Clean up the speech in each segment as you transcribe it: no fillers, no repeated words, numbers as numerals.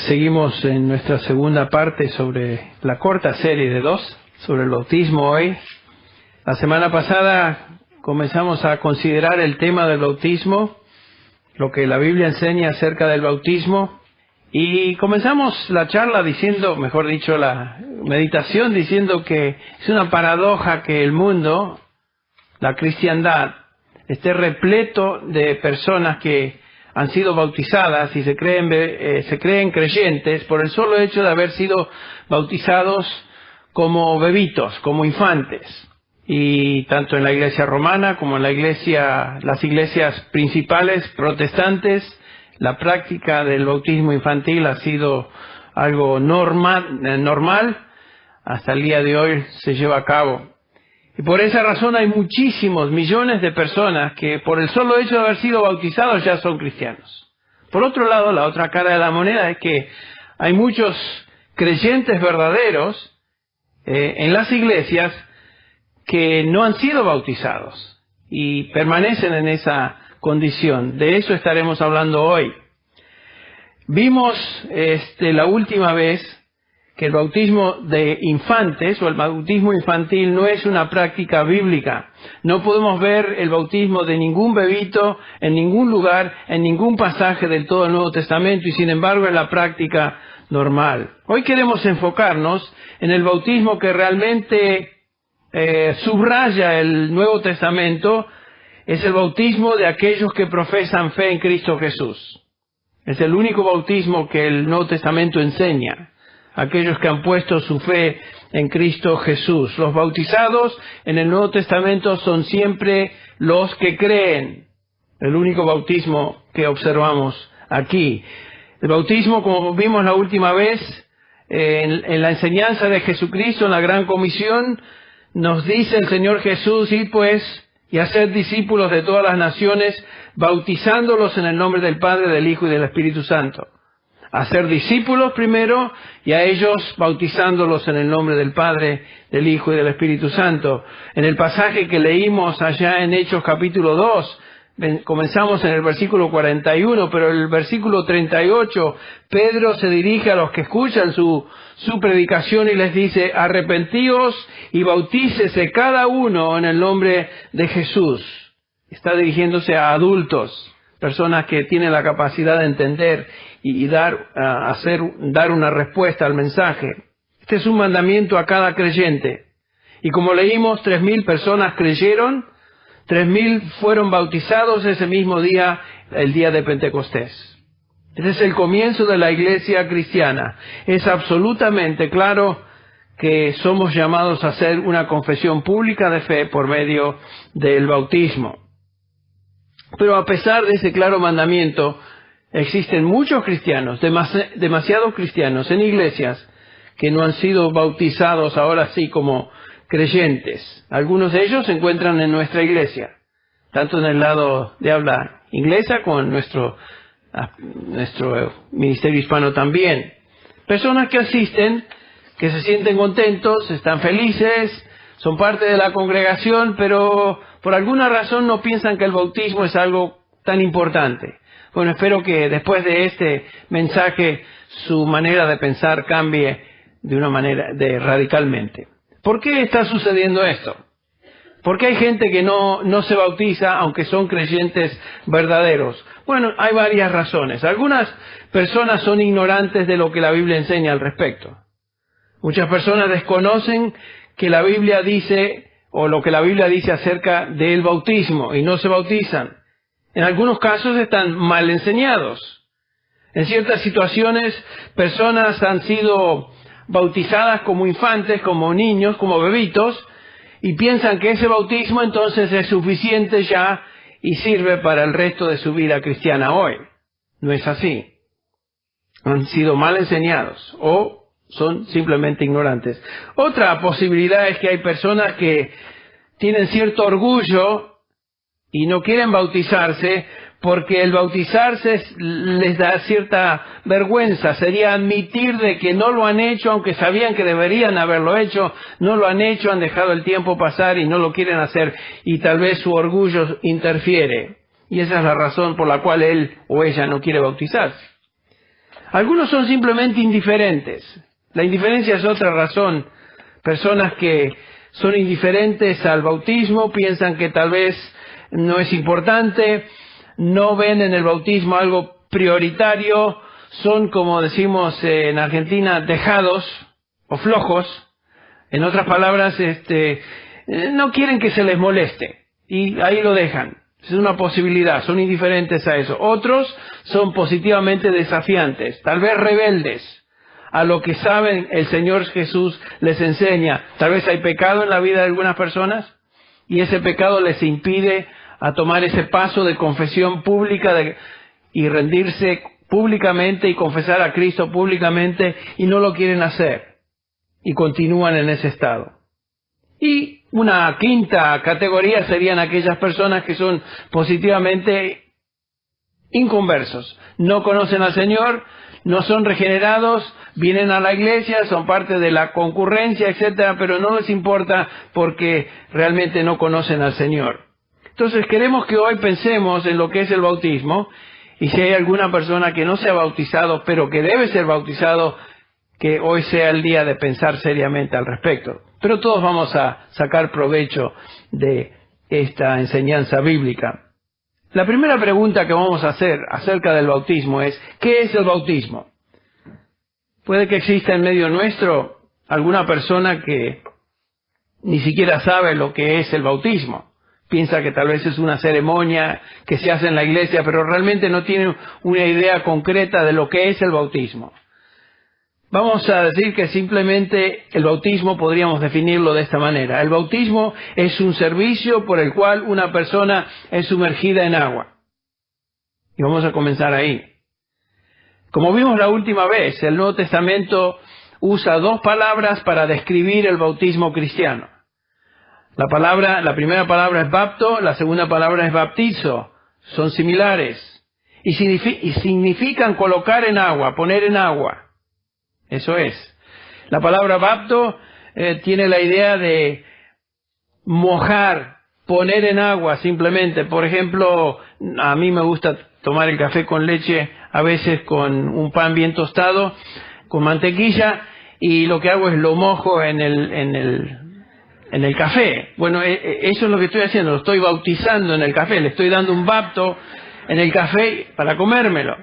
Seguimos en nuestra segunda parte sobre la corta serie de 2, sobre el bautismo hoy. La semana pasada comenzamos a considerar el tema del bautismo, lo que la Biblia enseña acerca del bautismo, y comenzamos la charla diciendo, mejor dicho, la meditación diciendo que es una paradoja que el mundo, la cristiandad, esté repleto de personas que han sido bautizadas y se creen creyentes por el solo hecho de haber sido bautizados como bebitos, como infantes. Y tanto en la iglesia romana como en las iglesias principales protestantes, la práctica del bautismo infantil ha sido algo normal, hasta el día de hoy se lleva a cabo. Y por esa razón hay muchísimos, millones de personas que por el solo hecho de haber sido bautizados ya son cristianos. Por otro lado, la otra cara de la moneda es que hay muchos creyentes verdaderos en las iglesias que no han sido bautizados y permanecen en esa condición. De eso estaremos hablando hoy. Vimos la última vez que el bautismo de infantes o el bautismo infantil no es una práctica bíblica. No podemos ver el bautismo de ningún bebito en ningún lugar, en ningún pasaje del todo el Nuevo Testamento, y sin embargo es la práctica normal. Hoy queremos enfocarnos en el bautismo que realmente subraya el Nuevo Testamento. Es el bautismo de aquellos que profesan fe en Cristo Jesús. Es el único bautismo que el Nuevo Testamento enseña. Aquellos que han puesto su fe en Cristo Jesús. Los bautizados en el Nuevo Testamento son siempre los que creen. El único bautismo que observamos aquí. El bautismo, como vimos la última vez, en la enseñanza de Jesucristo, en la Gran Comisión, nos dice el Señor Jesús: id pues y haced discípulos de todas las naciones, bautizándolos en el nombre del Padre, del Hijo y del Espíritu Santo. Hacer discípulos primero y a ellos bautizándolos en el nombre del Padre, del Hijo y del Espíritu Santo. En el pasaje que leímos allá en Hechos capítulo 2, comenzamos en el versículo 41, pero en el versículo 38, Pedro se dirige a los que escuchan su predicación y les dice: arrepentíos y bautícese cada uno en el nombre de Jesús. Está dirigiéndose a adultos, personas que tienen la capacidad de entender y dar una respuesta al mensaje. Este es un mandamiento a cada creyente. Y como leímos, 3,000 personas creyeron, 3,000 fueron bautizados ese mismo día, el día de Pentecostés. Este es el comienzo de la iglesia cristiana. Es absolutamente claro que somos llamados a hacer una confesión pública de fe por medio del bautismo. Pero a pesar de ese claro mandamiento, existen muchos cristianos, demasiados cristianos en iglesias que no han sido bautizados ahora sí como creyentes. Algunos de ellos se encuentran en nuestra iglesia, tanto en el lado de habla inglesa como en nuestro ministerio hispano también. Personas que asisten, que se sienten contentos, están felices, son parte de la congregación, pero por alguna razón no piensan que el bautismo es algo tan importante. Bueno, espero que después de este mensaje su manera de pensar cambie de una manera radicalmente. ¿Por qué está sucediendo esto? ¿Por qué hay gente que no se bautiza aunque son creyentes verdaderos? Bueno, hay varias razones. Algunas personas son ignorantes de lo que la Biblia enseña al respecto. Muchas personas desconocen que la Biblia dice, o lo que la Biblia dice acerca del bautismo, y no se bautizan. En algunos casos están mal enseñados. En ciertas situaciones, personas han sido bautizadas como infantes, como niños, como bebitos, y piensan que ese bautismo entonces es suficiente ya y sirve para el resto de su vida cristiana hoy. No es así. Han sido mal enseñados o son simplemente ignorantes. Otra posibilidad es que hay personas que tienen cierto orgullo y no quieren bautizarse porque el bautizarse les da cierta vergüenza. Sería admitir de que no lo han hecho, aunque sabían que deberían haberlo hecho, no lo han hecho, han dejado el tiempo pasar y no lo quieren hacer, y tal vez su orgullo interfiere. Y esa es la razón por la cual él o ella no quiere bautizarse. Algunos son simplemente indiferentes. La indiferencia es otra razón. Personas que son indiferentes al bautismo, piensan que tal vez no es importante, no ven en el bautismo algo prioritario, son, como decimos en Argentina, dejados o flojos. En otras palabras, no quieren que se les moleste y ahí lo dejan. Es una posibilidad, son indiferentes a eso. Otros son positivamente desafiantes, tal vez rebeldes a lo que saben el Señor Jesús les enseña. Tal vez hay pecado en la vida de algunas personas y ese pecado les impide a tomar ese paso de confesión pública y rendirse públicamente y confesar a Cristo públicamente, y no lo quieren hacer y continúan en ese estado. Y una quinta categoría serían aquellas personas que son positivamente inconversos, no conocen al Señor, no son regenerados, vienen a la iglesia, son parte de la concurrencia, etcétera, pero no les importa porque realmente no conocen al Señor. Entonces queremos que hoy pensemos en lo que es el bautismo, y si hay alguna persona que no se ha bautizado, pero que debe ser bautizado, que hoy sea el día de pensar seriamente al respecto. Pero todos vamos a sacar provecho de esta enseñanza bíblica. La primera pregunta que vamos a hacer acerca del bautismo es, ¿qué es el bautismo? Puede que exista en medio nuestro alguna persona que ni siquiera sabe lo que es el bautismo. Piensa que tal vez es una ceremonia que se hace en la iglesia, pero realmente no tiene una idea concreta de lo que es el bautismo. Vamos a decir que simplemente el bautismo podríamos definirlo de esta manera. El bautismo es un servicio por el cual una persona es sumergida en agua. Y vamos a comenzar ahí. Como vimos la última vez, el Nuevo Testamento usa dos palabras para describir el bautismo cristiano. La primera palabra es bapto, la segunda palabra es baptizo. Son similares. Y significan colocar en agua, poner en agua. Eso es. La palabra bapto tiene la idea de mojar, poner en agua simplemente. Por ejemplo, a mí me gusta tomar el café con leche, a veces con un pan bien tostado, con mantequilla, y lo que hago es lo mojo en el café. Bueno, eso es lo que estoy haciendo, lo estoy bautizando en el café, le estoy dando un bapto en el café para comérmelo.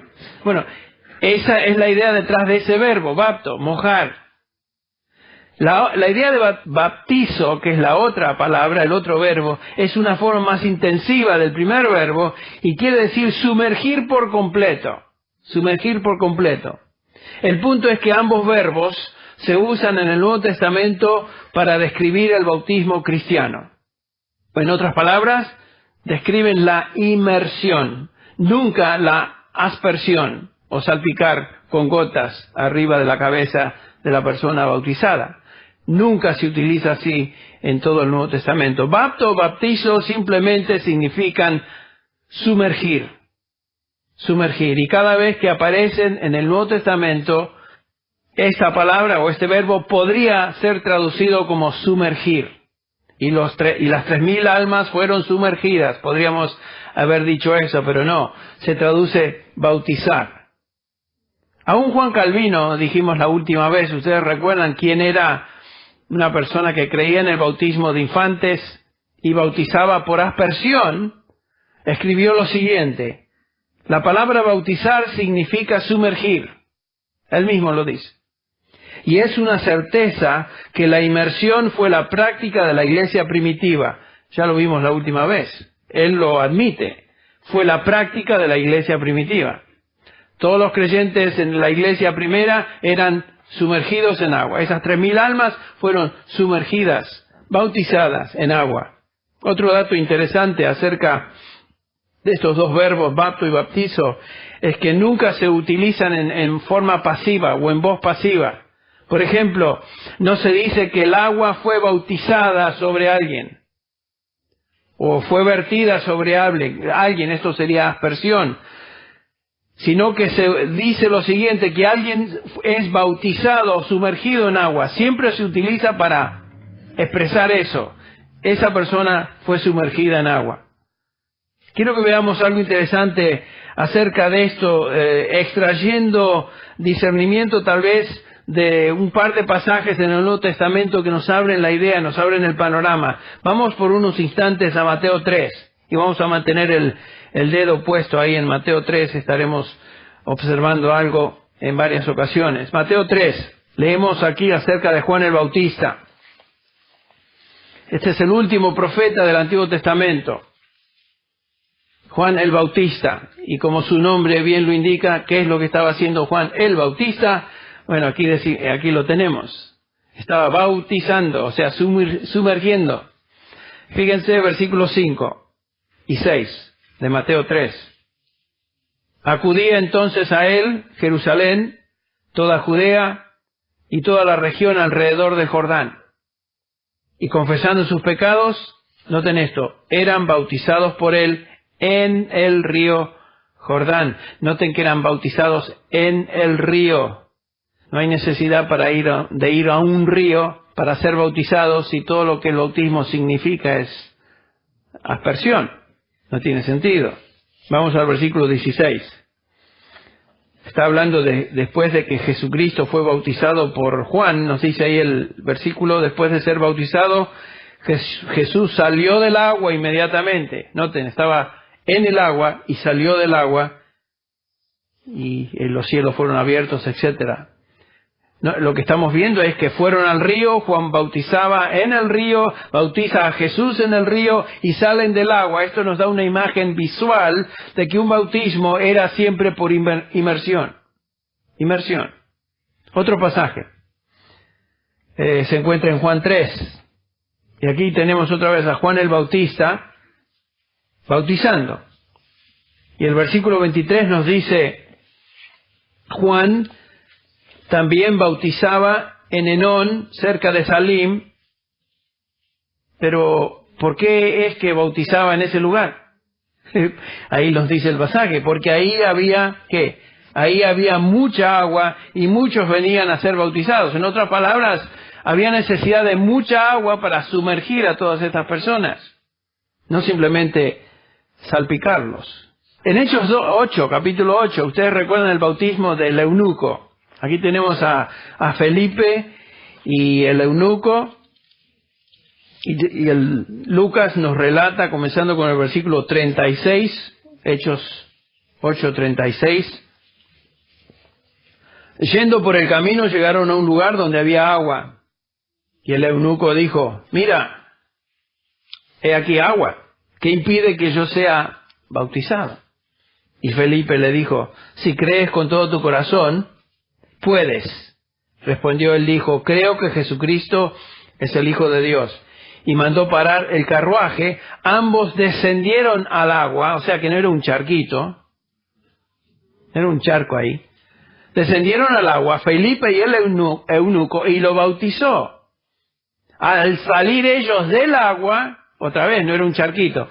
Bueno, esa es la idea detrás de ese verbo, bapto, mojar. La idea de baptizo, que es la otra palabra, el otro verbo, es una forma más intensiva del primer verbo y quiere decir sumergir por completo. Sumergir por completo. El punto es que ambos verbos se usan en el Nuevo Testamento para describir el bautismo cristiano. En otras palabras, describen la inmersión, nunca la aspersión o salpicar con gotas arriba de la cabeza de la persona bautizada. Nunca se utiliza así en todo el Nuevo Testamento. Bapto o baptizo simplemente significan sumergir. Sumergir. Y cada vez que aparecen en el Nuevo Testamento, esta palabra o este verbo podría ser traducido como sumergir. Y las 3.000 almas fueron sumergidas. Podríamos haber dicho eso, pero no. Se traduce bautizar. Aún Juan Calvino, dijimos la última vez, ustedes recuerdan quién era una persona que creía en el bautismo de infantes y bautizaba por aspersión, escribió lo siguiente: la palabra bautizar significa sumergir. Él mismo lo dice. Y es una certeza que la inmersión fue la práctica de la iglesia primitiva. Ya lo vimos la última vez. Él lo admite. Fue la práctica de la iglesia primitiva. Todos los creyentes en la iglesia primera eran sumergidos en agua. Esas 3.000 almas fueron sumergidas, bautizadas en agua. Otro dato interesante acerca de estos dos verbos, bapto y baptizo, es que nunca se utilizan en forma pasiva o en voz pasiva. Por ejemplo, no se dice que el agua fue bautizada sobre alguien o fue vertida sobre alguien, esto sería aspersión, sino que se dice lo siguiente, que alguien es bautizado o sumergido en agua. Siempre se utiliza para expresar eso. Esa persona fue sumergida en agua. Quiero que veamos algo interesante acerca de esto, extrayendo discernimiento tal vez de un par de pasajes en el Nuevo Testamento que nos abren la idea, nos abren el panorama. Vamos por unos instantes a Mateo 3 y vamos a mantener el dedo puesto ahí en Mateo 3, estaremos observando algo en varias ocasiones. Mateo 3, leemos aquí acerca de Juan el Bautista. Este es el último profeta del Antiguo Testamento. Juan el Bautista, y como su nombre bien lo indica, ¿qué es lo que estaba haciendo Juan el Bautista? Bueno, aquí lo tenemos. Estaba bautizando, o sea, sumergiendo. Fíjense versículos 5 y 6 de Mateo 3. Acudía entonces a él, Jerusalén, toda Judea y toda la región alrededor del Jordán. Y confesando sus pecados, noten esto, eran bautizados por él en el río Jordán. Noten que eran bautizados en el río. No hay necesidad de ir a un río para ser bautizados si todo lo que el bautismo significa es aspersión. No tiene sentido. Vamos al versículo 16. Está hablando después de que Jesucristo fue bautizado por Juan, nos dice ahí el versículo, después de ser bautizado, Jesús salió del agua inmediatamente. Noten, estaba en el agua y salió del agua y los cielos fueron abiertos, etcétera. No, lo que estamos viendo es que fueron al río, Juan bautizaba en el río, bautiza a Jesús en el río y salen del agua. Esto nos da una imagen visual de que un bautismo era siempre por inmersión. Inmersión. Otro pasaje. Se encuentra en Juan 3. Y aquí tenemos otra vez a Juan el Bautista bautizando. Y el versículo 23 nos dice, Juan también bautizaba en Enón, cerca de Salim. Pero, ¿por qué es que bautizaba en ese lugar? Ahí nos dice el pasaje, porque ahí había, ¿qué? Ahí había mucha agua y muchos venían a ser bautizados. En otras palabras, había necesidad de mucha agua para sumergir a todas estas personas, no simplemente salpicarlos. En Hechos 8, capítulo 8, ustedes recuerdan el bautismo del eunuco. Aquí tenemos a Felipe y el eunuco, y Lucas nos relata, comenzando con el versículo 36, Hechos 8:36. Yendo por el camino llegaron a un lugar donde había agua, y el eunuco dijo, mira, he aquí agua, ¿qué impide que yo sea bautizado? Y Felipe le dijo, si crees con todo tu corazón, puedes. Respondió él, dijo, creo que Jesucristo es el Hijo de Dios. Y mandó parar el carruaje, ambos descendieron al agua, o sea que no era un charquito, era un charco ahí. Descendieron al agua, Felipe y el eunuco, y lo bautizó. Al salir ellos del agua, otra vez, no era un charquito,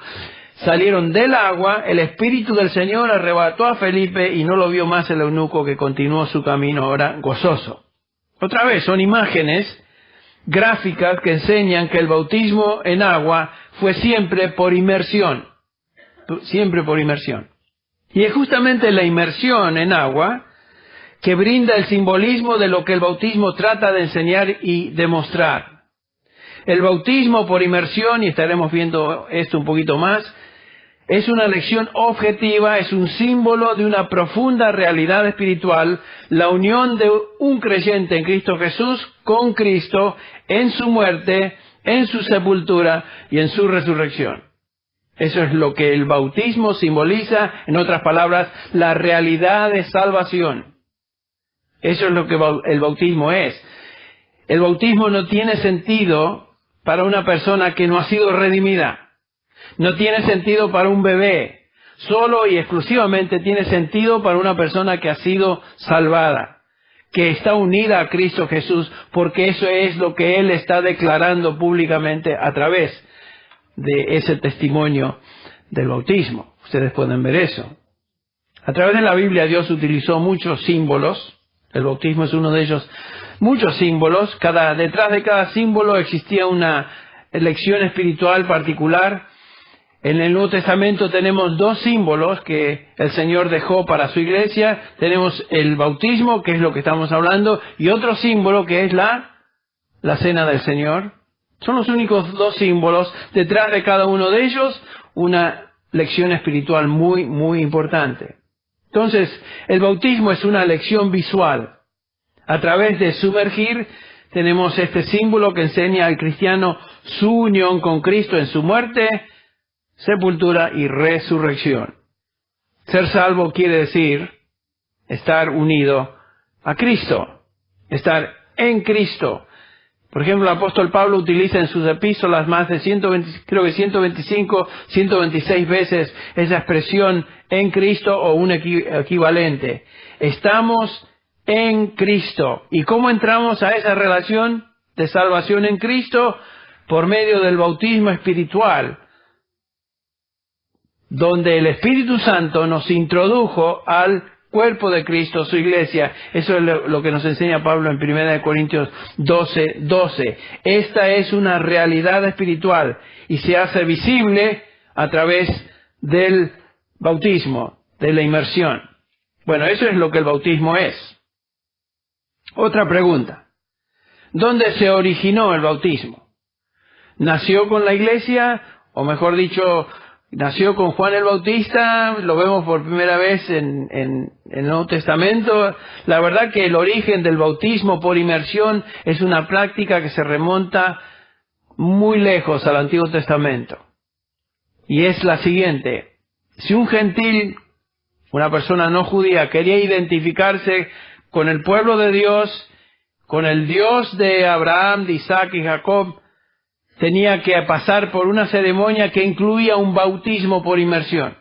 salieron del agua, el Espíritu del Señor arrebató a Felipe y no lo vio más el eunuco, que continuó su camino ahora gozoso. Otra vez, son imágenes gráficas que enseñan que el bautismo en agua fue siempre por inmersión. Siempre por inmersión. Y es justamente la inmersión en agua que brinda el simbolismo de lo que el bautismo trata de enseñar y demostrar. El bautismo por inmersión, y estaremos viendo esto un poquito más, es una lección objetiva, es un símbolo de una profunda realidad espiritual, la unión de un creyente en Cristo Jesús con Cristo en su muerte, en su sepultura y en su resurrección. Eso es lo que el bautismo simboliza, en otras palabras, la realidad de salvación. Eso es lo que el bautismo es. El bautismo no tiene sentido para una persona que no ha sido redimida. No tiene sentido para un bebé. Solo y exclusivamente tiene sentido para una persona que ha sido salvada, que está unida a Cristo Jesús, porque eso es lo que Él está declarando públicamente a través de ese testimonio del bautismo. Ustedes pueden ver eso. A través de la Biblia Dios utilizó muchos símbolos. El bautismo es uno de ellos. Muchos símbolos. Detrás de cada símbolo existía una lección espiritual particular. En el Nuevo Testamento tenemos dos símbolos que el Señor dejó para su iglesia. Tenemos el bautismo, que es lo que estamos hablando, y otro símbolo que es la cena del Señor. Son los únicos dos símbolos. Detrás de cada uno de ellos, una lección espiritual muy, muy importante. Entonces, el bautismo es una lección visual. A través de sumergir, tenemos este símbolo que enseña al cristiano su unión con Cristo en su muerte, sepultura y resurrección. Ser salvo quiere decir estar unido a Cristo, estar en Cristo. Por ejemplo, el apóstol Pablo utiliza en sus epístolas más de 125, 126 veces esa expresión en Cristo o un equivalente. Estamos en Cristo. ¿Y cómo entramos a esa relación de salvación en Cristo? Por medio del bautismo espiritual, donde el Espíritu Santo nos introdujo al cuerpo de Cristo, su iglesia. Eso es lo que nos enseña Pablo en 1 Corintios 12:12. Esta es una realidad espiritual y se hace visible a través del bautismo, de la inmersión. Bueno, eso es lo que el bautismo es. Otra pregunta. ¿Dónde se originó el bautismo? ¿Nació con la iglesia? O mejor dicho, nació con Juan el Bautista, lo vemos por primera vez en el Nuevo Testamento. La verdad que el origen del bautismo por inmersión es una práctica que se remonta muy lejos al Antiguo Testamento. Y es la siguiente. Si un gentil, una persona no judía, quería identificarse con el pueblo de Dios, con el Dios de Abraham, de Isaac y Jacob, tenía que pasar por una ceremonia que incluía un bautismo por inmersión.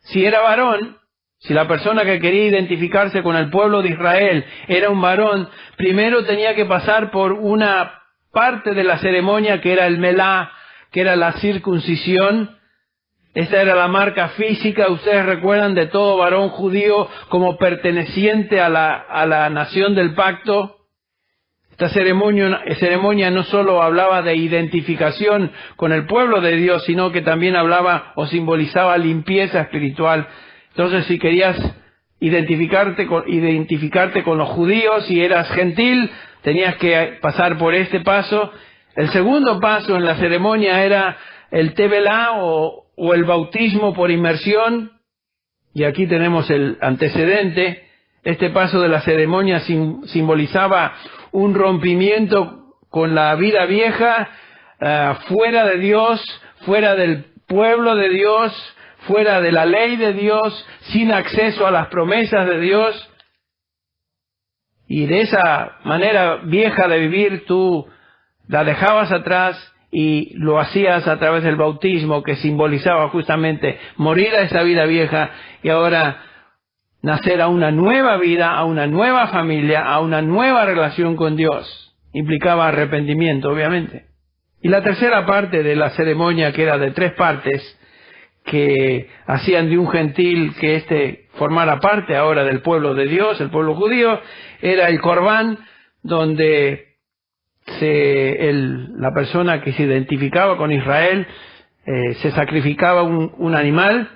Si era varón, si la persona que quería identificarse con el pueblo de Israel era un varón, primero tenía que pasar por una parte de la ceremonia que era el melá, que era la circuncisión. Esta era la marca física, ustedes recuerdan, de todo varón judío como perteneciente a la nación del pacto. Esta ceremonia no solo hablaba de identificación con el pueblo de Dios, sino que también hablaba o simbolizaba limpieza espiritual. Entonces, si querías identificarte con los judíos, si eras gentil, tenías que pasar por este paso. El segundo paso en la ceremonia era el tevelá o el bautismo por inmersión. Y aquí tenemos el antecedente. Este paso de la ceremonia simbolizaba un rompimiento con la vida vieja, fuera de Dios, fuera del pueblo de Dios, fuera de la ley de Dios, sin acceso a las promesas de Dios. Y de esa manera vieja de vivir tú la dejabas atrás y lo hacías a través del bautismo, que simbolizaba justamente morir a esa vida vieja y ahora nacer a una nueva vida, a una nueva familia, a una nueva relación con Dios. Implicaba arrepentimiento, obviamente. Y la tercera parte de la ceremonia, que era de 3 partes, que hacían de un gentil que formara parte ahora del pueblo de Dios, el pueblo judío, era el corbán, donde la persona que se identificaba con Israel, se sacrificaba un animal,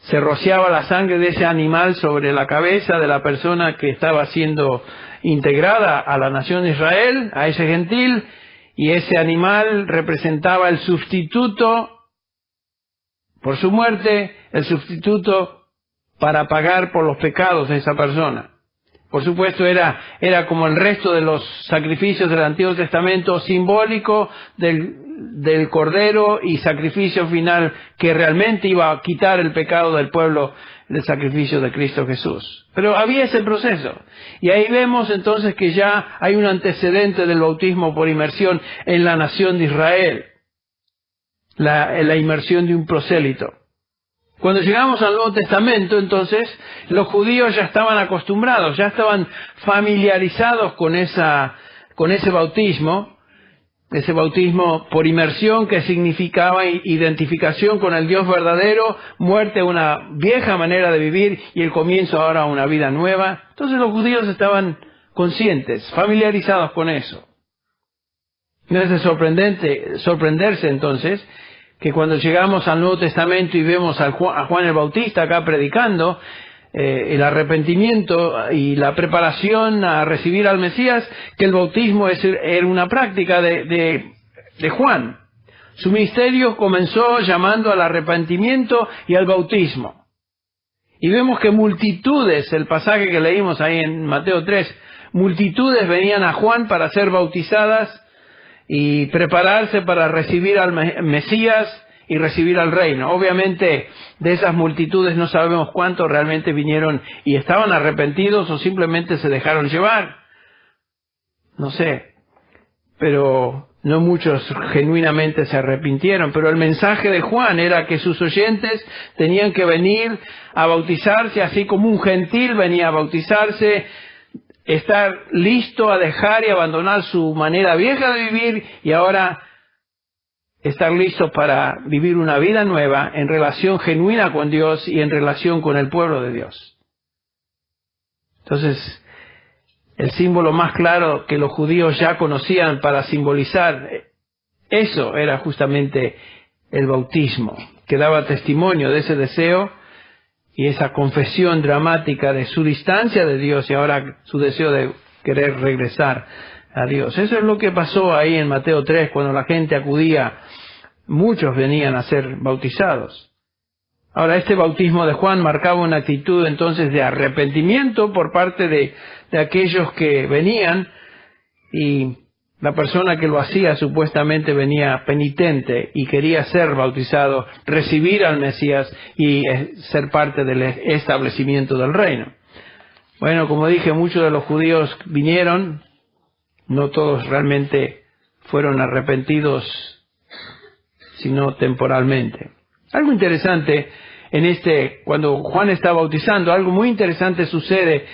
se rociaba la sangre de ese animal sobre la cabeza de la persona que estaba siendo integrada a la nación de Israel, a ese gentil, y ese animal representaba el sustituto por su muerte, el sustituto para pagar por los pecados de esa persona. Por supuesto, era como el resto de los sacrificios del Antiguo Testamento, simbólico del Cordero y sacrificio final que realmente iba a quitar el pecado del pueblo, del sacrificio de Cristo Jesús. Pero había ese proceso. Y ahí vemos entonces que ya hay un antecedente del bautismo por inmersión en la nación de Israel. La inmersión de un prosélito. Cuando llegamos al Nuevo Testamento, entonces, los judíos ya estaban acostumbrados, ya estaban familiarizados con ese bautismo por inmersión, que significaba identificación con el Dios verdadero, muerte a una vieja manera de vivir y el comienzo ahora a una vida nueva. Entonces los judíos estaban conscientes, familiarizados con eso. No es de sorprenderse entonces que cuando llegamos al Nuevo Testamento y vemos a Juan el Bautista acá predicando, el arrepentimiento y la preparación a recibir al Mesías, que el bautismo era una práctica de Juan. Su ministerio comenzó llamando al arrepentimiento y al bautismo. Y vemos que multitudes, el pasaje que leímos ahí en Mateo 3, multitudes venían a Juan para ser bautizadas y prepararse para recibir al Mesías y recibir al reino. Obviamente, de esas multitudes no sabemos cuántos realmente vinieron y estaban arrepentidos o simplemente se dejaron llevar. No sé, pero no muchos genuinamente se arrepintieron. Pero el mensaje de Juan era que sus oyentes tenían que venir a bautizarse, así como un gentil venía a bautizarse, estar listo a dejar y abandonar su manera vieja de vivir y ahora estar listo para vivir una vida nueva en relación genuina con Dios y en relación con el pueblo de Dios. Entonces, el símbolo más claro que los judíos ya conocían para simbolizar eso era justamente el bautismo, que daba testimonio de ese deseo y esa confesión dramática de su distancia de Dios y ahora su deseo de querer regresar a Dios. Eso es lo que pasó ahí en Mateo 3, cuando la gente acudía, muchos venían a ser bautizados. Ahora, este bautismo de Juan marcaba una actitud entonces de arrepentimiento por parte de aquellos que venían, y la persona que lo hacía supuestamente venía penitente y quería ser bautizado, recibir al Mesías y ser parte del establecimiento del reino. Bueno, como dije, muchos de los judíos vinieron, no todos realmente fueron arrepentidos, sino temporalmente. Algo interesante cuando Juan está bautizando, algo muy interesante sucede.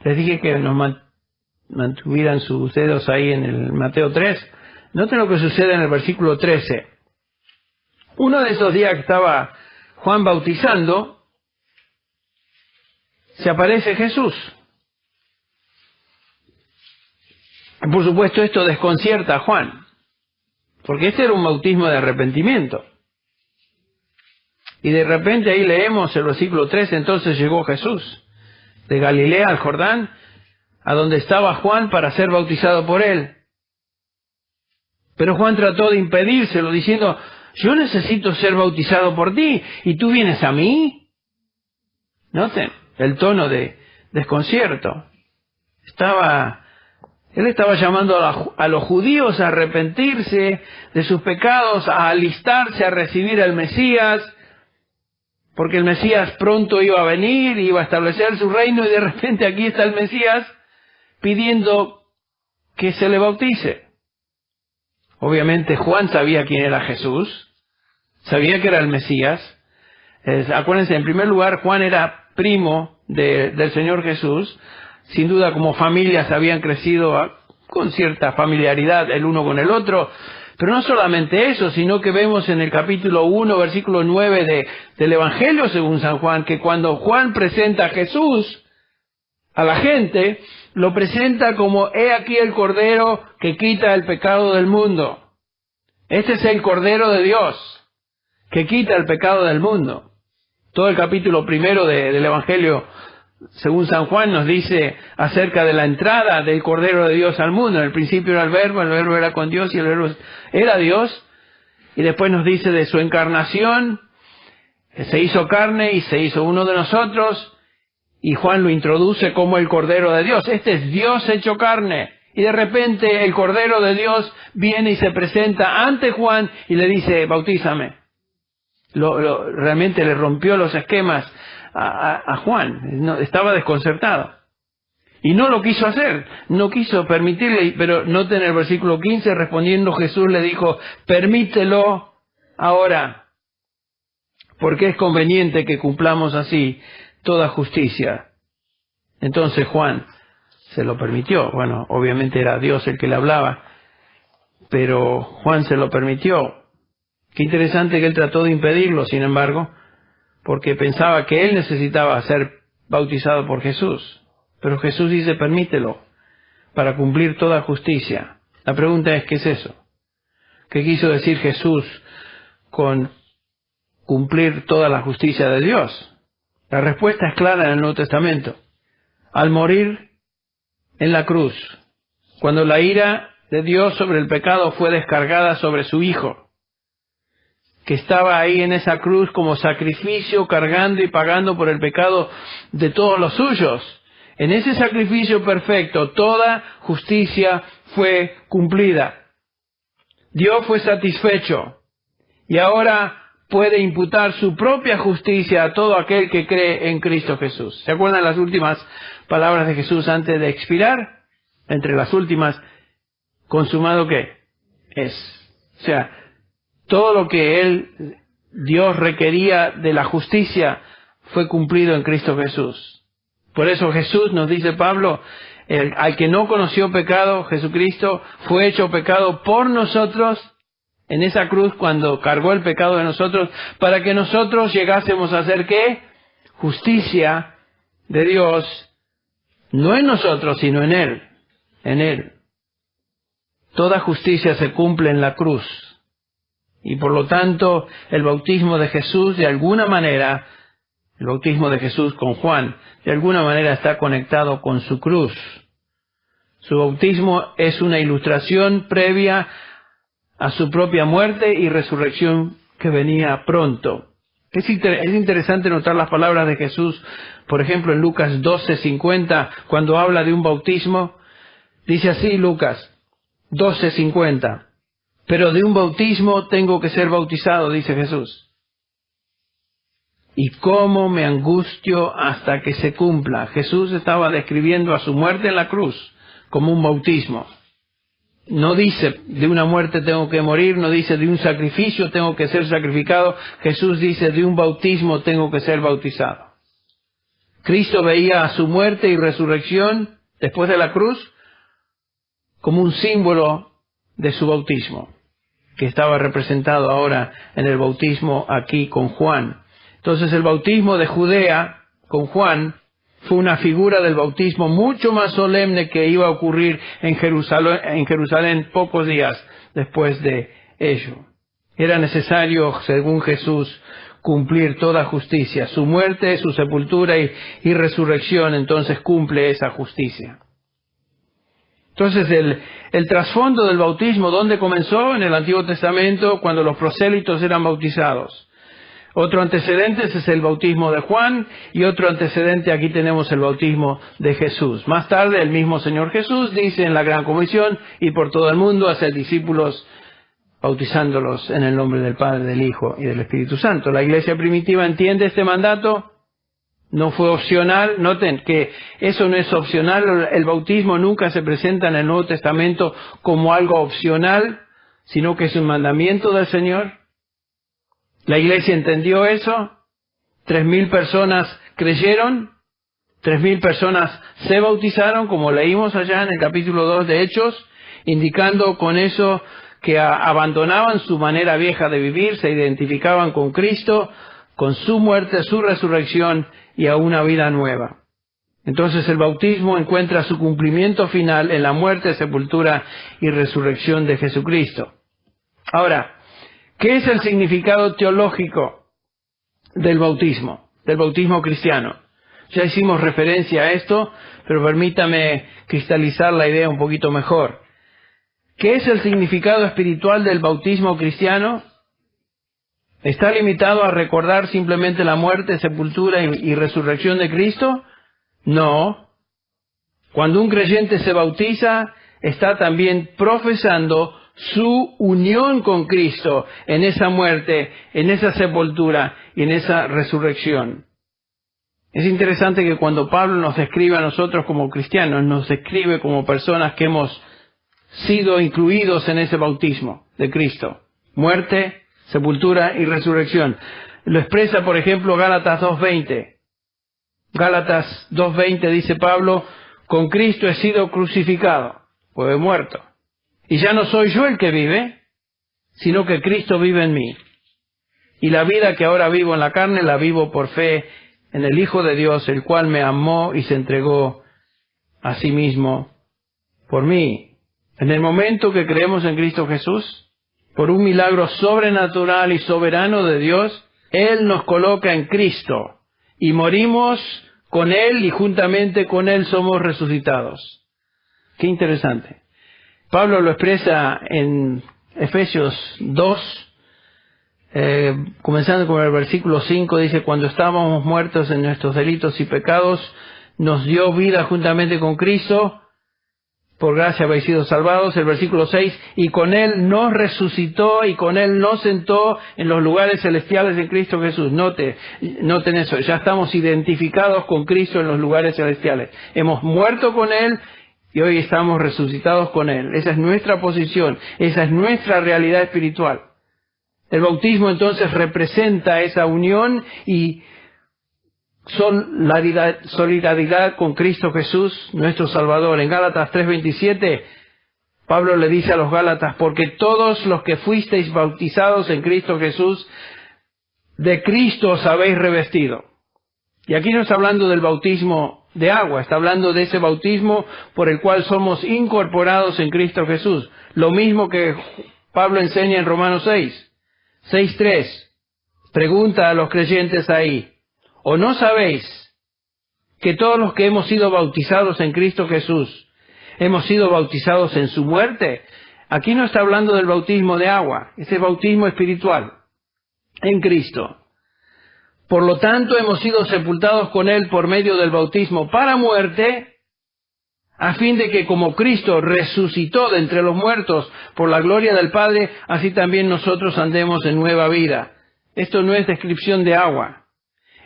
Les dije que nos mantuvieran sus dedos ahí en el Mateo 3. Noten lo que sucede en el versículo 13. Uno de esos días que estaba Juan bautizando, se aparece Jesús. Por supuesto, esto desconcierta a Juan, porque este era un bautismo de arrepentimiento. Y de repente ahí leemos el versículo 13, entonces llegó Jesús de Galilea al Jordán, a donde estaba Juan para ser bautizado por él. Pero Juan trató de impedírselo, diciendo, yo necesito ser bautizado por ti, ¿y tú vienes a mí? Noten el tono de desconcierto. Él estaba llamando a los judíos a arrepentirse de sus pecados, a alistarse a recibir al Mesías, porque el Mesías pronto iba a venir, iba a establecer su reino, y de repente aquí está el Mesías pidiendo que se le bautice. Obviamente Juan sabía quién era Jesús, sabía que era el Mesías. Acuérdense, en primer lugar, Juan era primo del Señor Jesús. Sin duda, como familias habían crecido con cierta familiaridad el uno con el otro. Pero no solamente eso, sino que vemos en el capítulo 1, versículo 9 del Evangelio según San Juan, que cuando Juan presenta a Jesús a la gente, lo presenta como, he aquí el Cordero que quita el pecado del mundo. Este es el Cordero de Dios, que quita el pecado del mundo. Todo el capítulo 1 del Evangelio según San Juan nos dice acerca de la entrada del Cordero de Dios al mundo. En el principio era el Verbo era con Dios y el Verbo era Dios. Y después nos dice de su encarnación, que se hizo carne y se hizo uno de nosotros. Y Juan lo introduce como el Cordero de Dios. Este es Dios hecho carne. Y de repente el Cordero de Dios viene y se presenta ante Juan y le dice, bautízame. Realmente le rompió los esquemas a Juan. Estaba desconcertado. Y no lo quiso hacer, no quiso permitirle, pero noten el versículo 15, respondiendo Jesús le dijo, permítelo ahora, porque es conveniente que cumplamos así toda justicia. Entonces Juan se lo permitió. Bueno, obviamente era Dios el que le hablaba, pero Juan se lo permitió. Qué interesante que él trató de impedirlo, sin embargo, porque pensaba que él necesitaba ser bautizado por Jesús. Pero Jesús dice, permítelo, para cumplir toda justicia. La pregunta es, ¿qué es eso? ¿Qué quiso decir Jesús con cumplir toda la justicia de Dios? La respuesta es clara en el Nuevo Testamento. Al morir en la cruz, cuando la ira de Dios sobre el pecado fue descargada sobre su Hijo, que estaba ahí en esa cruz como sacrificio, cargando y pagando por el pecado de todos los suyos. En ese sacrificio perfecto, toda justicia fue cumplida. Dios fue satisfecho y ahora puede imputar su propia justicia a todo aquel que cree en Cristo Jesús. ¿Se acuerdan las últimas palabras de Jesús antes de expirar? Entre las últimas, ¿consumado qué? Es. O sea, todo lo que Dios requería de la justicia fue cumplido en Cristo Jesús. Por eso Jesús, nos dice Pablo, al que no conoció pecado, Jesucristo, fue hecho pecado por nosotros en esa cruz cuando cargó el pecado de nosotros, para que nosotros llegásemos a ser ¿qué? Justicia de Dios, no en nosotros, sino en Él. En Él. Toda justicia se cumple en la cruz. Y por lo tanto, el bautismo de Jesús, de alguna manera, el bautismo de Jesús con Juan, de alguna manera está conectado con su cruz. Su bautismo es una ilustración previa a su propia muerte y resurrección que venía pronto. Es interesante notar las palabras de Jesús, por ejemplo, en Lucas 12:50, cuando habla de un bautismo. Dice así Lucas 12:50. Pero de un bautismo tengo que ser bautizado, dice Jesús. Y cómo me angustio hasta que se cumpla. Jesús estaba describiendo a su muerte en la cruz como un bautismo. No dice de una muerte tengo que morir, no dice de un sacrificio tengo que ser sacrificado. Jesús dice de un bautismo tengo que ser bautizado. Cristo veía a su muerte y resurrección después de la cruz como un símbolo de su bautismo, que estaba representado ahora en el bautismo aquí con Juan. Entonces el bautismo de Judea con Juan fue una figura del bautismo mucho más solemne que iba a ocurrir en Jerusalén pocos días después de ello. Era necesario, según Jesús, cumplir toda justicia. Su muerte, su sepultura y resurrección, entonces cumple esa justicia. Entonces el trasfondo del bautismo, ¿dónde comenzó? En el Antiguo Testamento, cuando los prosélitos eran bautizados. Otro antecedente es el bautismo de Juan, y otro antecedente aquí tenemos el bautismo de Jesús. Más tarde el mismo Señor Jesús dice en la Gran Comisión, y por todo el mundo hacer discípulos, bautizándolos en el nombre del Padre, del Hijo y del Espíritu Santo. La iglesia primitiva entiende este mandato. No fue opcional. Noten que eso no es opcional. El bautismo nunca se presenta en el Nuevo Testamento como algo opcional, sino que es un mandamiento del Señor. La iglesia entendió eso. 3,000 personas creyeron. 3,000 personas se bautizaron, como leímos allá en el capítulo 2 de Hechos, indicando con eso que abandonaban su manera vieja de vivir, se identificaban con Cristo, con su muerte, su resurrección y a una vida nueva. Entonces el bautismo encuentra su cumplimiento final en la muerte, sepultura y resurrección de Jesucristo. Ahora, ¿qué es el significado teológico del bautismo cristiano? Ya hicimos referencia a esto, pero permítame cristalizar la idea un poquito mejor. ¿Qué es el significado espiritual del bautismo cristiano? ¿Está limitado a recordar simplemente la muerte, sepultura y resurrección de Cristo? No. Cuando un creyente se bautiza, está también profesando su unión con Cristo en esa muerte, en esa sepultura y en esa resurrección. Es interesante que cuando Pablo nos describe a nosotros como cristianos, nos describe como personas que hemos sido incluidos en ese bautismo de Cristo. Muerte, sepultura y resurrección. Lo expresa, por ejemplo, Gálatas 2:20. Gálatas 2:20 dice Pablo, con Cristo he sido crucificado, pues he muerto. Y ya no soy yo el que vive, sino que Cristo vive en mí. Y la vida que ahora vivo en la carne, la vivo por fe en el Hijo de Dios, el cual me amó y se entregó a sí mismo por mí. En el momento que creemos en Cristo Jesús, por un milagro sobrenatural y soberano de Dios, Él nos coloca en Cristo y morimos con Él y juntamente con Él somos resucitados. Qué interesante. Pablo lo expresa en Efesios 2, comenzando con el versículo 5, dice: cuando estábamos muertos en nuestros delitos y pecados, nos dio vida juntamente con Cristo, por gracia habéis sido salvados. El versículo 6, y con Él nos resucitó y con Él nos sentó en los lugares celestiales en Cristo Jesús. Noten eso, ya estamos identificados con Cristo en los lugares celestiales. Hemos muerto con Él y hoy estamos resucitados con Él. Esa es nuestra posición, esa es nuestra realidad espiritual. El bautismo entonces representa esa unión y solidaridad con Cristo Jesús, nuestro Salvador. En Gálatas 3:27, Pablo le dice a los Gálatas: porque todos los que fuisteis bautizados en Cristo Jesús, de Cristo os habéis revestido. Y aquí no está hablando del bautismo de agua, está hablando de ese bautismo por el cual somos incorporados en Cristo Jesús. Lo mismo que Pablo enseña en Romanos 6:3. Pregunta a los creyentes ahí: ¿o no sabéis que todos los que hemos sido bautizados en Cristo Jesús, hemos sido bautizados en su muerte? Aquí no está hablando del bautismo de agua, ese bautismo espiritual en Cristo. Por lo tanto, hemos sido sepultados con Él por medio del bautismo para muerte, a fin de que como Cristo resucitó de entre los muertos por la gloria del Padre, así también nosotros andemos en nueva vida. Esto no es descripción de agua.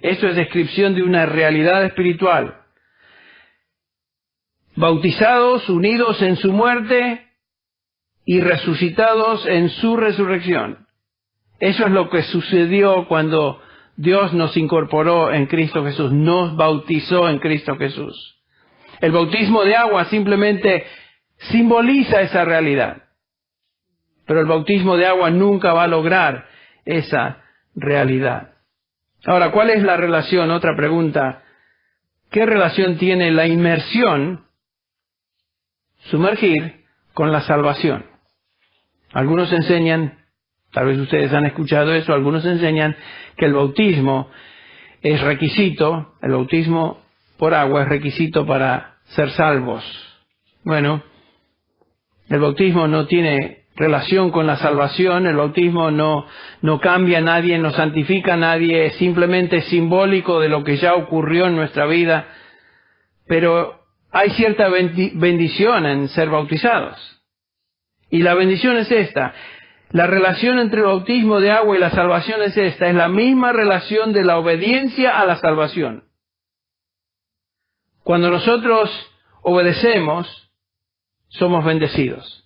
Esto es descripción de una realidad espiritual. Bautizados, unidos en su muerte y resucitados en su resurrección. Eso es lo que sucedió cuando Dios nos incorporó en Cristo Jesús, nos bautizó en Cristo Jesús. El bautismo de agua simplemente simboliza esa realidad. Pero el bautismo de agua nunca va a lograr esa realidad. Ahora, ¿cuál es la relación? Otra pregunta. ¿Qué relación tiene la inmersión, sumergir, con la salvación? Algunos enseñan, tal vez ustedes han escuchado eso, algunos enseñan que el bautismo es requisito, el bautismo por agua es requisito para ser salvos. Bueno, el bautismo no tiene relación con la salvación, el bautismo no cambia a nadie, no santifica a nadie, es simplemente simbólico de lo que ya ocurrió en nuestra vida, pero hay cierta bendición en ser bautizados. Y la bendición es esta: la relación entre el bautismo de agua y la salvación es esta, es la misma relación de la obediencia a la salvación. Cuando nosotros obedecemos, somos bendecidos.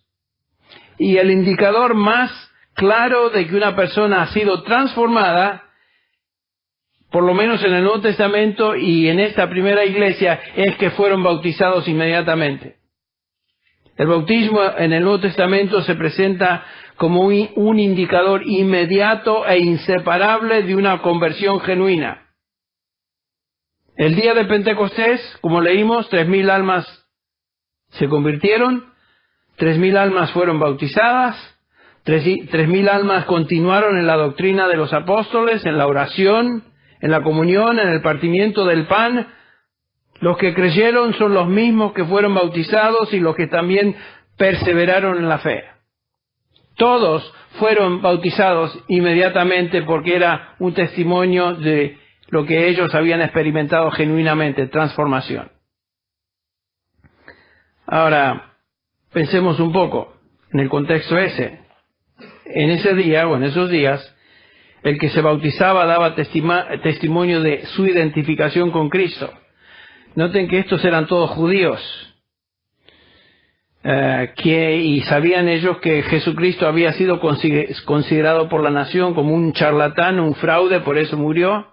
Y el indicador más claro de que una persona ha sido transformada, por lo menos en el Nuevo Testamento y en esta primera iglesia, es que fueron bautizados inmediatamente. El bautismo en el Nuevo Testamento se presenta como un indicador inmediato e inseparable de una conversión genuina. El día de Pentecostés, como leímos, 3,000 almas se convirtieron, 3,000 almas fueron bautizadas, 3,000 almas continuaron en la doctrina de los apóstoles, en la oración, en la comunión, en el partimiento del pan. Los que creyeron son los mismos que fueron bautizados y los que también perseveraron en la fe. Todos fueron bautizados inmediatamente porque era un testimonio de lo que ellos habían experimentado genuinamente, transformación. Ahora, pensemos un poco en el contexto ese. En ese día, o en esos días, el que se bautizaba daba testimonio de su identificación con Cristo. Noten que estos eran todos judíos, y sabían ellos que Jesucristo había sido considerado por la nación como un charlatán, un fraude, por eso murió.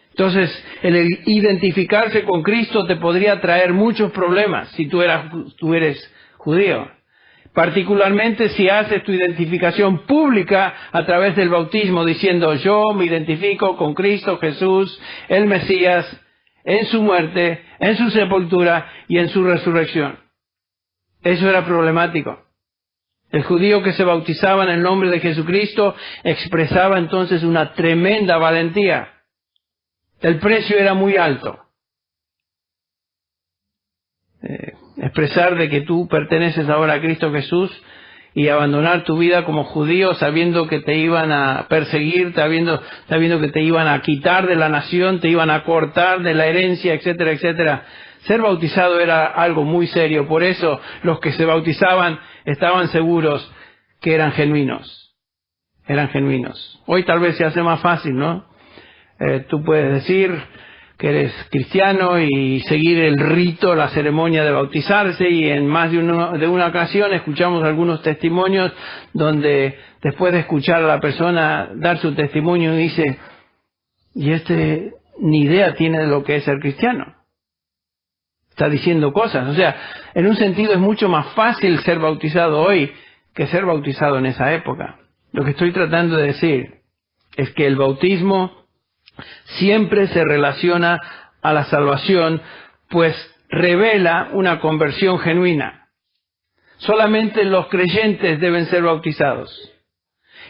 Entonces, el identificarse con Cristo te podría traer muchos problemas si tú eres judío. Particularmente si haces tu identificación pública a través del bautismo, diciendo: yo me identifico con Cristo Jesús, el Mesías, en su muerte, en su sepultura y en su resurrección. Eso era problemático. El judío que se bautizaba en el nombre de Jesucristo expresaba entonces una tremenda valentía. El precio era muy alto. Expresar de que tú perteneces ahora a Cristo Jesús y abandonar tu vida como judío sabiendo que te iban a perseguir, sabiendo que te iban a quitar de la nación, te iban a cortar de la herencia, etcétera, etcétera. Ser bautizado era algo muy serio. Por eso los que se bautizaban estaban seguros que eran genuinos. Eran genuinos. Hoy tal vez se hace más fácil, ¿no? Tú puedes decir que eres cristiano y seguir el rito, la ceremonia de bautizarse, y en más de una ocasión escuchamos algunos testimonios donde después de escuchar a la persona dar su testimonio dice, y ni idea tiene de lo que es ser cristiano. Está diciendo cosas. O sea, en un sentido es mucho más fácil ser bautizado hoy que ser bautizado en esa época. Lo que estoy tratando de decir es que el bautismo siempre se relaciona a la salvación, pues revela una conversión genuina. Solamente los creyentes deben ser bautizados.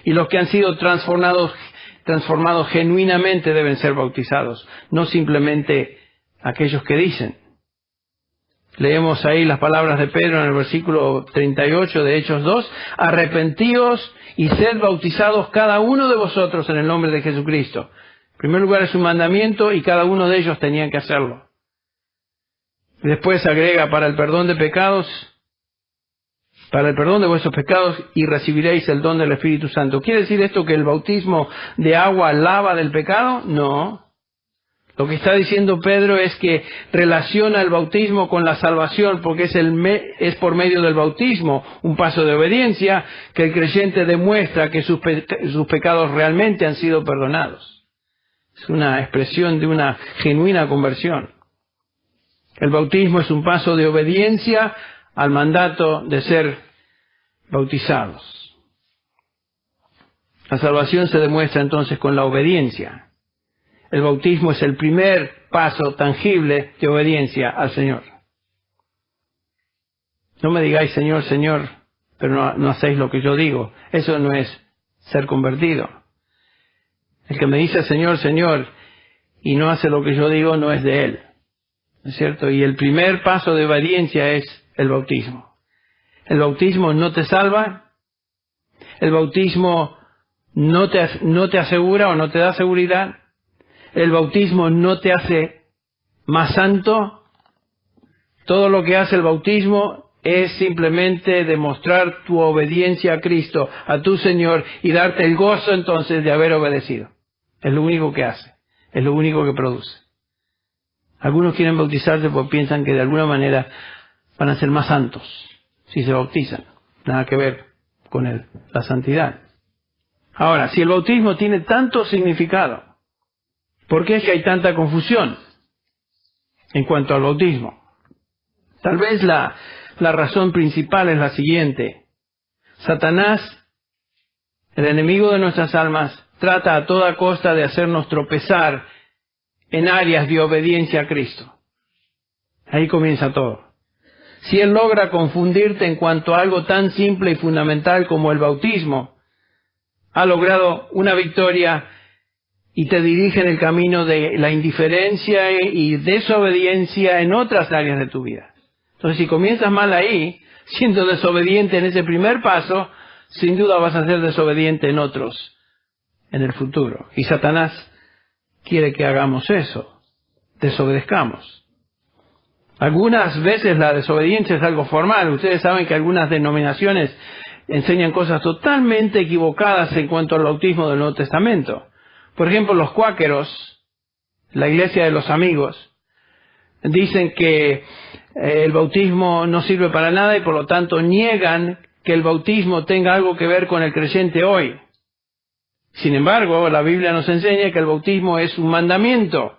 Y los que han sido transformados genuinamente deben ser bautizados, no simplemente aquellos que dicen. Leemos ahí las palabras de Pedro en el versículo 38 de Hechos 2, arrepentíos y sed bautizados cada uno de vosotros en el nombre de Jesucristo. En primer lugar es un mandamiento y cada uno de ellos tenían que hacerlo. Después agrega, para el perdón de vuestros pecados, y recibiréis el don del Espíritu Santo. ¿Quiere decir esto que el bautismo de agua lava del pecado? No. Lo que está diciendo Pedro es que relaciona el bautismo con la salvación, porque es por medio del bautismo, un paso de obediencia, que el creyente demuestra que sus pecados realmente han sido perdonados. Es una expresión de una genuina conversión. El bautismo es un paso de obediencia al mandato de ser bautizados. La salvación se demuestra entonces con la obediencia. El bautismo es el primer paso tangible de obediencia al Señor. No me digáis Señor, Señor, pero no hacéis lo que yo digo. Eso no es ser convertido. El que me dice Señor, Señor, y no hace lo que yo digo, no es de Él. ¿No es cierto? Y el primer paso de obediencia es el bautismo. El bautismo no te salva. El bautismo no te asegura o no te da seguridad. El bautismo no te hace más santo. Todo lo que hace el bautismo es simplemente demostrar tu obediencia a Cristo, a tu Señor, y darte el gozo entonces de haber obedecido. Es lo único que hace, es lo único que produce. Algunos quieren bautizarse porque piensan que de alguna manera van a ser más santos si se bautizan. Nada que ver con la santidad. Ahora, si el bautismo tiene tanto significado, ¿por qué es que hay tanta confusión en cuanto al bautismo? Tal vez la razón principal es la siguiente. Satanás, el enemigo de nuestras almas, trata a toda costa de hacernos tropezar en áreas de obediencia a Cristo. Ahí comienza todo. Si él logra confundirte en cuanto a algo tan simple y fundamental como el bautismo, ha logrado una victoria y te dirige en el camino de la indiferencia y desobediencia en otras áreas de tu vida. Entonces, si comienzas mal ahí, siendo desobediente en ese primer paso, sin duda vas a ser desobediente en otros en el futuro. Y Satanás quiere que hagamos eso, desobedezcamos. Algunas veces la desobediencia es algo formal. Ustedes saben que algunas denominaciones enseñan cosas totalmente equivocadas en cuanto al bautismo del Nuevo Testamento. Por ejemplo, los cuáqueros, la Iglesia de los Amigos, dicen que el bautismo no sirve para nada y por lo tanto niegan que el bautismo tenga algo que ver con el creyente hoy. Sin embargo, la Biblia nos enseña que el bautismo es un mandamiento.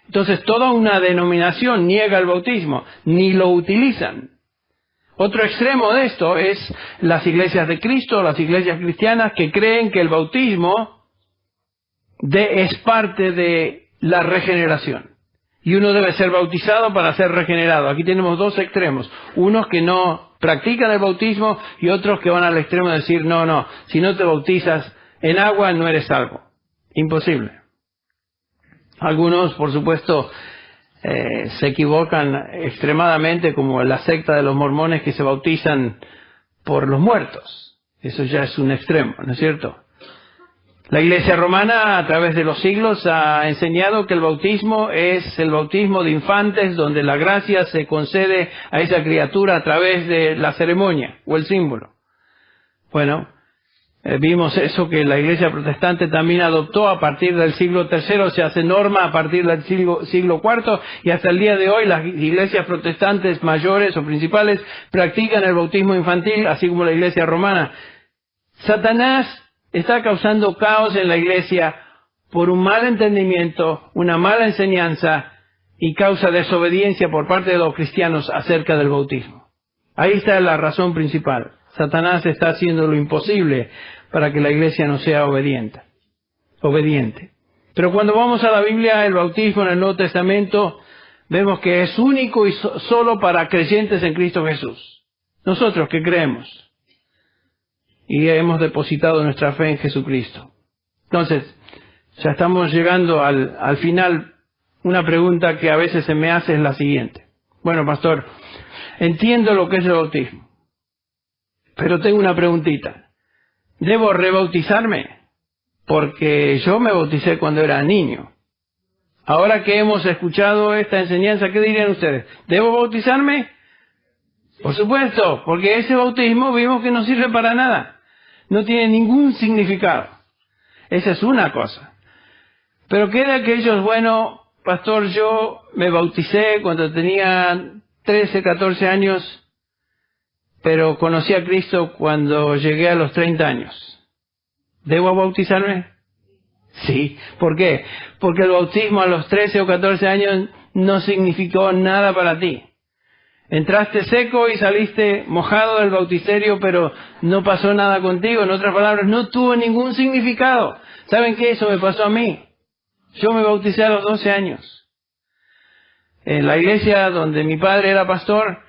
Entonces, toda una denominación niega el bautismo, ni lo utilizan. Otro extremo de esto es las iglesias de Cristo, las iglesias cristianas, que creen que el bautismo es parte de la regeneración. Y uno debe ser bautizado para ser regenerado. Aquí tenemos dos extremos. Unos que no practican el bautismo y otros que van al extremo de decir, no, si no te bautizas en agua no eres salvo. Imposible. Algunos, por supuesto, se equivocan extremadamente, como la secta de los mormones que se bautizan por los muertos. Eso ya es un extremo, ¿no es cierto? La Iglesia romana, a través de los siglos, ha enseñado que el bautismo es el bautismo de infantes, donde la gracia se concede a esa criatura a través de la ceremonia o el símbolo. Bueno, vimos eso que la Iglesia protestante también adoptó a partir del siglo III, se hace norma a partir del siglo IV, y hasta el día de hoy las iglesias protestantes mayores o principales practican el bautismo infantil, así como la Iglesia romana. Satanás está causando caos en la iglesia por un mal entendimiento, una mala enseñanza y causa desobediencia por parte de los cristianos acerca del bautismo. Ahí está la razón principal. Satanás está haciendo lo imposible para que la iglesia no sea obediente. Pero cuando vamos a la Biblia, el bautismo en el Nuevo Testamento, vemos que es único y solo para creyentes en Cristo Jesús. Nosotros que creemos y hemos depositado nuestra fe en Jesucristo. Entonces, ya estamos llegando al final. Una pregunta que a veces se me hace es la siguiente. Bueno, pastor, entiendo lo que es el bautismo, pero tengo una preguntita. ¿Debo rebautizarme? Porque yo me bauticé cuando era niño. Ahora que hemos escuchado esta enseñanza, ¿qué dirían ustedes? ¿Debo bautizarme? Por supuesto, porque ese bautismo vimos que no sirve para nada. No tiene ningún significado. Esa es una cosa. Pero ¿qué de aquellos, bueno, pastor, yo me bauticé cuando tenía 13, 14 años, pero conocí a Cristo cuando llegué a los 30 años? ¿Debo bautizarme? Sí. ¿Por qué? Porque el bautismo a los 13 o 14 años no significó nada para ti. Entraste seco y saliste mojado del bauticerio, pero no pasó nada contigo. En otras palabras, no tuvo ningún significado. ¿Saben qué? Eso me pasó a mí. Yo me bauticé a los 12 años. En la iglesia donde mi padre era pastor,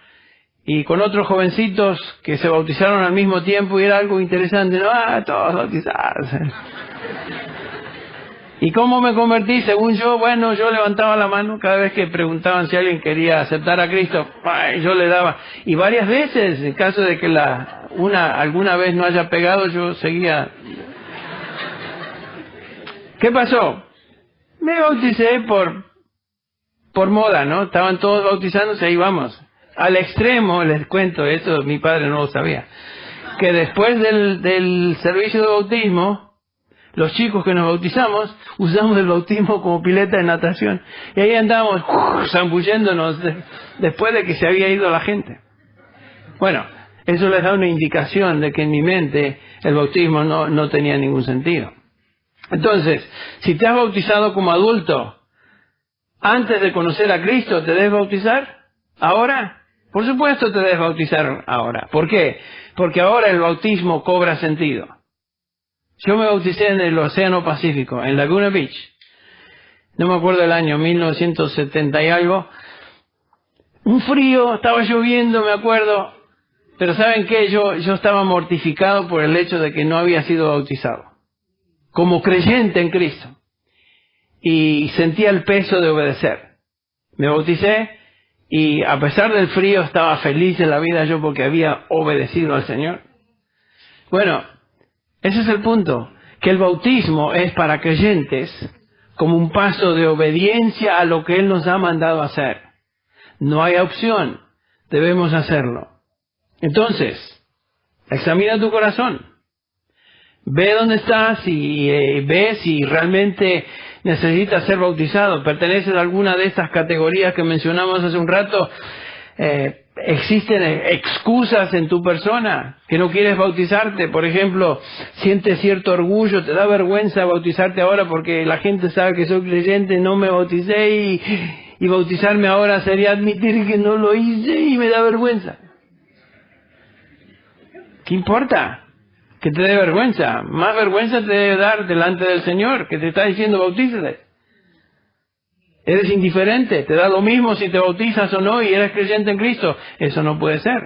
y con otros jovencitos que se bautizaron al mismo tiempo, y era algo interesante. No, todos bautizados. ¿Y cómo me convertí? Según yo, bueno, yo levantaba la mano cada vez que preguntaban si alguien quería aceptar a Cristo. Yo le daba. Y varias veces, en caso de que alguna vez no haya pegado, yo seguía. ¿Qué pasó? Me bauticé por moda, ¿no? Estaban todos bautizándose, ahí vamos. Al extremo, les cuento, eso mi padre no lo sabía, que después del servicio de bautismo, los chicos que nos bautizamos, usamos el bautismo como pileta de natación. Y ahí andábamos zambulléndonos después de que se había ido la gente. Bueno, eso les da una indicación de que en mi mente el bautismo no tenía ningún sentido. Entonces, si te has bautizado como adulto, antes de conocer a Cristo, ¿te debes bautizar ahora? Por supuesto te debes bautizar ahora. ¿Por qué? Porque ahora el bautismo cobra sentido. Yo me bauticé en el Océano Pacífico, en Laguna Beach. No me acuerdo el año, 1970 y algo. Un frío, estaba lloviendo, me acuerdo. Pero ¿saben qué? Yo estaba mortificado por el hecho de que no había sido bautizado. Como creyente en Cristo. Y sentía el peso de obedecer. Me bauticé y a pesar del frío estaba feliz en la vida yo porque había obedecido al Señor. Bueno, ese es el punto, que el bautismo es para creyentes como un paso de obediencia a lo que Él nos ha mandado hacer. No hay opción, debemos hacerlo. Entonces, examina tu corazón. Ve dónde estás y ve si realmente necesitas ser bautizado. ¿Perteneces a alguna de estas categorías que mencionamos hace un rato? ¿Existen excusas en tu persona que no quieres bautizarte? Por ejemplo, sientes cierto orgullo, te da vergüenza bautizarte ahora porque la gente sabe que soy creyente, no me bauticé y bautizarme ahora sería admitir que no lo hice y me da vergüenza. ¿Qué importa? Que te dé vergüenza. Más vergüenza te debe dar delante del Señor, que te está diciendo bautízate. Eres indiferente, te da lo mismo si te bautizas o no y eres creyente en Cristo. Eso no puede ser.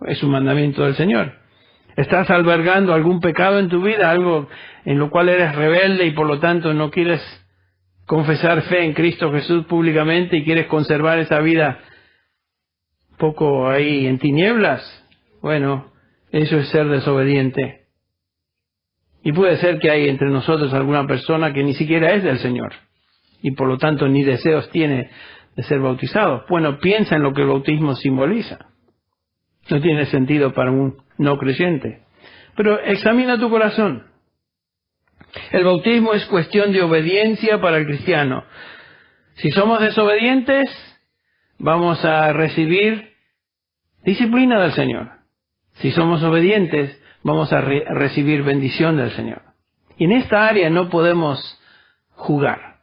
Es un mandamiento del Señor. ¿Estás albergando algún pecado en tu vida, algo en lo cual eres rebelde y por lo tanto no quieres confesar fe en Cristo Jesús públicamente y quieres conservar esa vida un poco ahí en tinieblas? Bueno, eso es ser desobediente. Y puede ser que hay entre nosotros alguna persona que ni siquiera es del Señor y por lo tanto ni deseos tiene de ser bautizado. Bueno, piensa en lo que el bautismo simboliza. No tiene sentido para un no creyente. Pero examina tu corazón. El bautismo es cuestión de obediencia para el cristiano. Si somos desobedientes, vamos a recibir disciplina del Señor. Si somos obedientes, vamos a recibir bendición del Señor. Y en esta área no podemos jugar.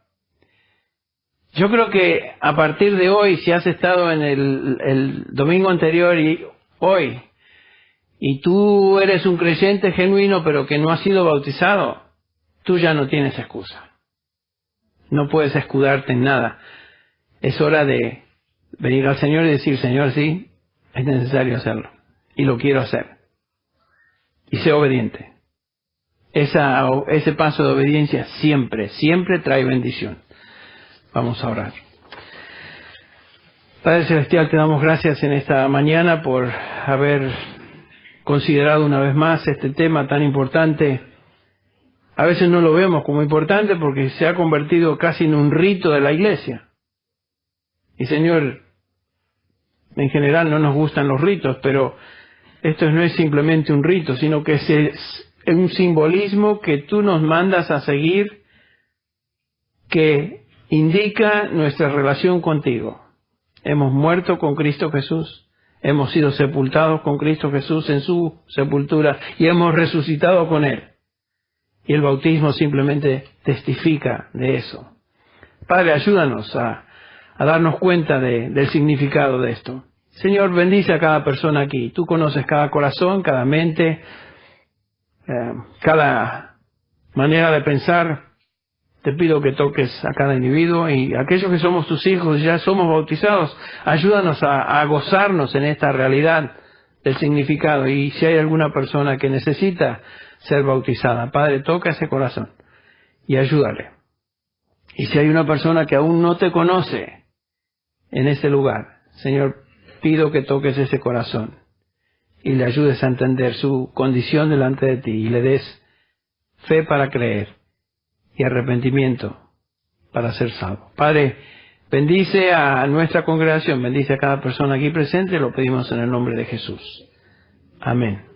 Yo creo que a partir de hoy, si has estado en el domingo anterior y hoy, y tú eres un creyente genuino pero que no has sido bautizado, tú ya no tienes excusa. No puedes escudarte en nada. Es hora de venir al Señor y decir, Señor, sí, es necesario hacerlo. Y lo quiero hacer. Y sé obediente. Ese paso de obediencia siempre trae bendición. Vamos a orar. Padre Celestial, te damos gracias en esta mañana por haber considerado una vez más este tema tan importante. A veces no lo vemos como importante porque se ha convertido casi en un rito de la iglesia. Y Señor, en general no nos gustan los ritos, pero esto no es simplemente un rito, sino que es un simbolismo que tú nos mandas a seguir, que indica nuestra relación contigo. Hemos muerto con Cristo Jesús, hemos sido sepultados con Cristo Jesús en su sepultura y hemos resucitado con Él. Y el bautismo simplemente testifica de eso. Padre, ayúdanos a darnos cuenta del significado de esto. Señor, bendice a cada persona aquí. Tú conoces cada corazón, cada mente, cada manera de pensar. Te pido que toques a cada individuo y aquellos que somos tus hijos y ya somos bautizados, ayúdanos a gozarnos en esta realidad del significado. Y si hay alguna persona que necesita ser bautizada, Padre, toca ese corazón y ayúdale. Y si hay una persona que aún no te conoce en ese lugar, Señor, pido que toques ese corazón y le ayudes a entender su condición delante de ti y le des fe para creer y arrepentimiento para ser salvo. Padre, bendice a nuestra congregación, bendice a cada persona aquí presente, lo pedimos en el nombre de Jesús. Amén.